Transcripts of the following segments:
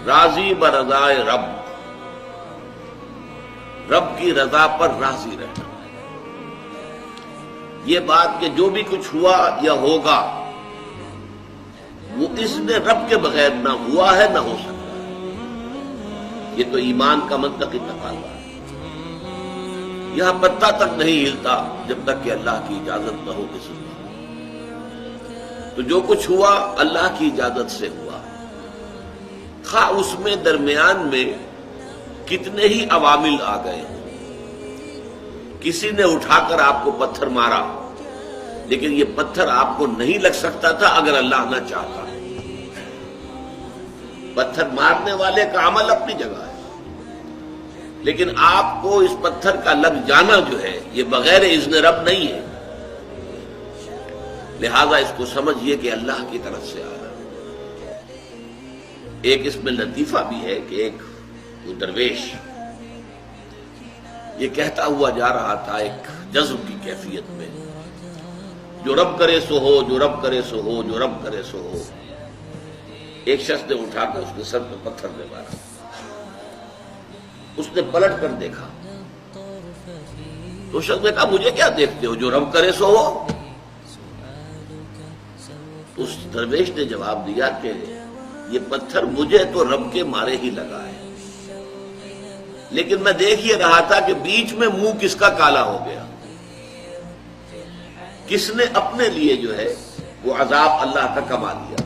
راضی برضائے رب، رب کی رضا پر راضی رہنا. یہ بات کہ جو بھی کچھ ہوا یا ہوگا وہ اس نے رب کے بغیر نہ ہوا ہے نہ ہو سکتا ہے. یہ تو ایمان کا منطقی تقاضا ہے. یہاں پتہ تک نہیں ہلتا جب تک کہ اللہ کی اجازت نہ ہو کسی کو. تو جو کچھ ہوا اللہ کی اجازت سے ہوا، خواہ اس میں درمیان میں کتنے ہی عوامل آ گئے ہوں. کسی نے اٹھا کر آپ کو پتھر مارا، لیکن یہ پتھر آپ کو نہیں لگ سکتا تھا اگر اللہ نہ چاہتا. پتھر مارنے والے کا عمل اپنی جگہ ہے، لیکن آپ کو اس پتھر کا لگ جانا جو ہے یہ بغیر اذن رب نہیں ہے. لہذا اس کو سمجھیے کہ اللہ کی طرف سے آ رہا ہے. ایک اس میں لطیفہ بھی ہے کہ ایک درویش یہ کہتا ہوا جا رہا تھا ایک جذب کی کیفیت میں، جو رب کرے سو ہو، جو رب کرے سو ہو، جو رب کرے سو ہو. ایک شخص نے اٹھا کر اس کے سر پہ پتھر میں مارا. اس نے پلٹ کر دیکھا تو شخص نے کہا مجھے کیا دیکھتے ہو، جو رب کرے سو ہو. اس درویش نے جواب دیا کہ یہ پتھر مجھے تو رب کے مارے ہی لگا ہے، لیکن میں دیکھ یہ رہا تھا کہ بیچ میں منہ کس کا کالا ہو گیا، کس نے اپنے لیے جو ہے وہ عذاب اللہ کا کما لیا.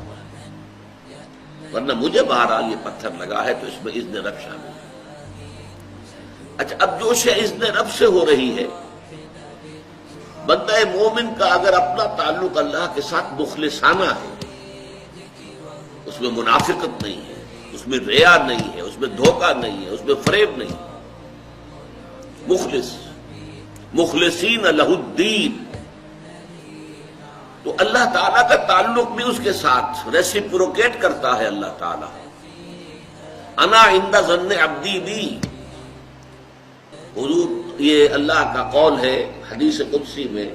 ورنہ مجھے بہرحال یہ پتھر لگا ہے تو اس میں اذن رب شامل ہے. اچھا، اب جو شے اذن رب سے ہو رہی ہے، بندہ مومن کا اگر اپنا تعلق اللہ کے ساتھ مخلصانہ ہے، اس میں منافقت نہیں ہے، اس میں ریا نہیں ہے، اس میں دھوکہ نہیں ہے، اس میں فریب نہیں ہے. مخلص، مخلصین لہ الدین، تو اللہ تعالیٰ کا تعلق بھی اس کے ساتھ ریسیپروکیٹ کرتا ہے. اللہ تعالیٰ انا عند ظن عبدی بی، حضور یہ اللہ کا قول ہے حدیث قدسی میں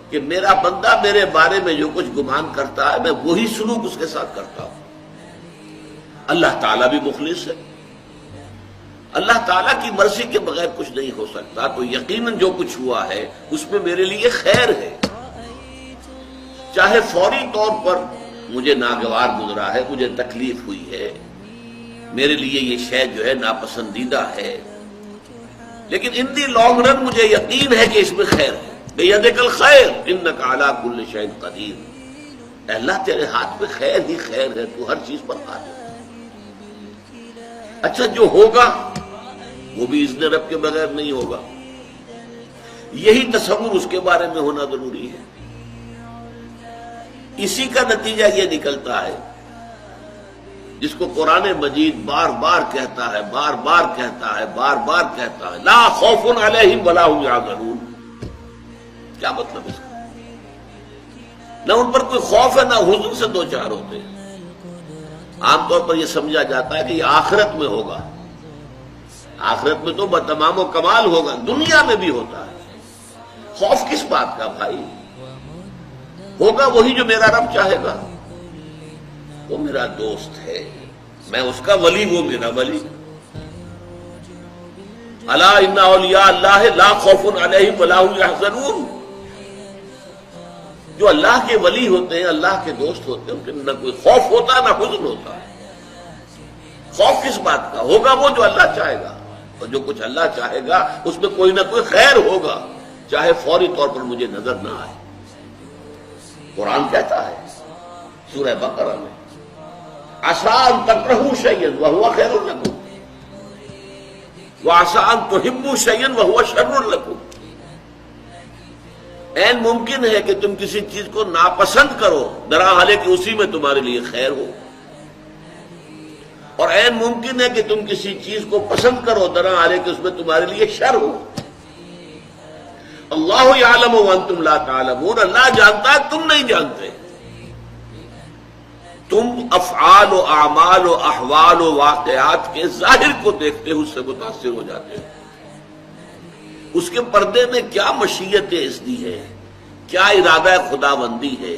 کہ میرا بندہ میرے بارے میں جو کچھ گمان کرتا ہے میں وہی سلوک اس کے ساتھ کرتا ہوں. اللہ تعالیٰ بھی مخلص ہے. اللہ تعالیٰ کی مرضی کے بغیر کچھ نہیں ہو سکتا. تو یقیناً جو کچھ ہوا ہے اس میں میرے لیے خیر ہے، چاہے فوری طور پر مجھے ناگوار گزرا ہے، مجھے تکلیف ہوئی ہے، میرے لیے یہ شے جو ہے ناپسندیدہ ہے، لیکن ان دی لانگ رن مجھے یقین ہے کہ اس میں خیر ہے. بیدک الخیر انک علی کل شیء قدیر. اے اللہ تیرے ہاتھ میں خیر ہی خیر ہے، تو ہر چیز پر قادر. اچھا، جو ہوگا وہ بھی اذن رب کے بغیر نہیں ہوگا. یہی تصور اس کے بارے میں ہونا ضروری ہے. اسی کا نتیجہ یہ نکلتا ہے جس کو قرآن مجید بار بار کہتا ہے، بار بار کہتا ہے، بار بار کہتا ہے، لا خوف علیہم ولا هم یحزنون. کیا مطلب اس کا؟ نہ ان پر کوئی خوف ہے نہ حزن سے دو چار ہوتے ہیں. عام طور پر یہ سمجھا جاتا ہے کہ یہ آخرت میں ہوگا. آخرت میں تو بتمام و کمال ہوگا، دنیا میں بھی ہوتا ہے. خوف کس بات کا بھائی؟ ہوگا وہی جو میرا رب چاہے گا. وہ میرا دوست ہے، میں اس کا ولی، وہ میرا ولی. الا ان اولیاء اللہ لا خوف علیہم ولا هم یحزنون. جو اللہ کے ولی ہوتے ہیں، اللہ کے دوست ہوتے ہیں، ان کے نہ کوئی خوف ہوتا نہ حزن ہوتا. خوف کس بات کا؟ ہوگا وہ جو اللہ چاہے گا، اور جو کچھ اللہ چاہے گا اس میں کوئی نہ کوئی خیر ہوگا، چاہے فوری طور پر مجھے نظر نہ آئے. قرآن کہتا ہے سورہ بقرہ میں عسیٰ ان تکرہوا شیئا وہو خیر لکم وعسیٰ ان تحبوا شیئا وہو شر لکم. عین ممکن ہے کہ تم کسی چیز کو ناپسند کرو درحالے کہ اسی میں تمہارے لیے خیر ہو، اور عین ممکن ہے کہ تم کسی چیز کو پسند کرو درحالے کہ اس میں تمہارے لیے شر ہو. اللہ یعلم وانتم لا تعلمون. اللہ جانتا ہے، تم نہیں جانتے. تم افعال و اعمال و احوال و واقعات کے ظاہر کو دیکھتے ہو، اس سے متاثر ہو جاتے ہو. اس کے پردے میں کیا مشیت اذنی ہے، کیا ارادہ خدا بندی ہے،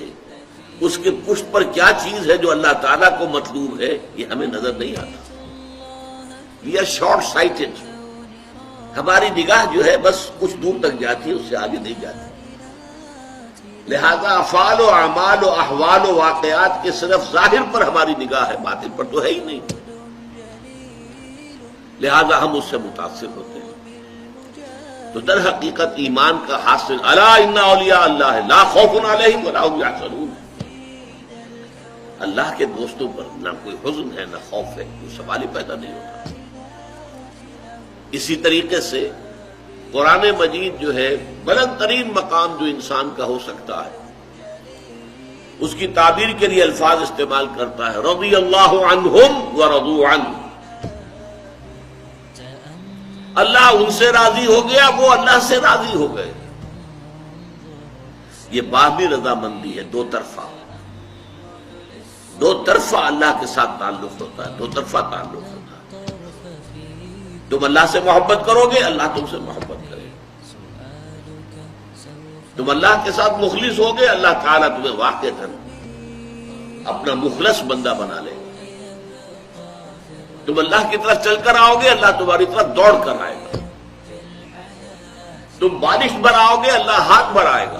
اس کے پشت پر کیا چیز ہے جو اللہ تعالیٰ کو مطلوب ہے، یہ ہمیں نظر نہیں آتا. We are short sighted. ہماری نگاہ جو ہے بس کچھ دور تک جاتی ہے، اس سے آگے نہیں جاتی. لہذا افعال و اعمال و احوال و واقعات کے صرف ظاہر پر ہماری نگاہ ہے، باطن پر تو ہے ہی نہیں. لہذا ہم اس سے متاثر ہوتے ہیں. تو در حقیقت ایمان کا حاصل الا ان اولیاء اللہ لا خوف علیہم ولا هم یحزنون. اللہ کے دوستوں پر نہ کوئی حزن ہے نہ خوف ہے، کوئی سوال ہی پیدا نہیں ہوتا. اسی طریقے سے قرآن مجید جو ہے بلند ترین مقام جو انسان کا ہو سکتا ہے، اس کی تعبیر کے لیے الفاظ استعمال کرتا ہے رضی اللہ عنہم ورضوا عنہ. اللہ ان سے راضی ہو گیا، وہ اللہ سے راضی ہو گئے. یہ باہمی رضامندی ہے، دو طرفہ. دو طرفہ اللہ کے ساتھ تعلق ہوتا ہے، دو طرفہ تعلق ہوتا ہے. تم اللہ سے محبت کرو گے، اللہ تم سے محبت کرے گا. تم اللہ کے ساتھ مخلص ہوگے، اللہ تعالیٰ تمہیں واقعتاً اپنا مخلص بندہ بنا لے گا. تم اللہ کی طرف چل کر آؤ گے، اللہ تمہاری طرف دوڑ کر آئے گا. تم بارش برآؤ گے، اللہ ہاتھ بڑھائے گا.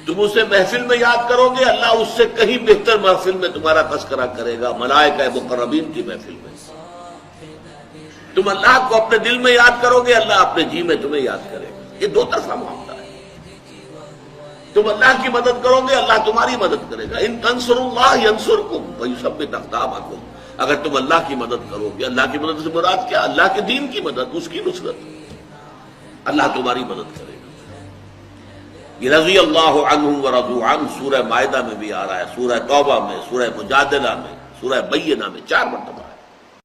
تم اسے محفل میں یاد کرو گے، اللہ اس سے کہیں بہتر محفل میں تمہارا تذکرہ کرے گا، ملائکہ مقربین کی محفل میں. تم اللہ کو اپنے دل میں یاد کرو گے، اللہ اپنے جی میں تمہیں یاد کرے گا. یہ دو طرفہ معاملہ ہے. تم اللہ کی مدد کرو گے، اللہ تمہاری مدد کرے گا. ان تنصروا اللہ ینصرکم ویثبت اقدامکم. اگر تم اللہ کی مدد کرو گے، اللہ کی مدد سے مراد کیا؟ اللہ کے دین کی مدد، اس کی نصرت. اللہ تمہاری مدد کرے گا. یہ رضی اللہ عنہم ورضوا عنہ سورہ مائدہ میں بھی آ رہا ہے، سورہ توبہ میں، سورہ مجادلہ میں، سورہ بینہ میں 4 مرتبہ.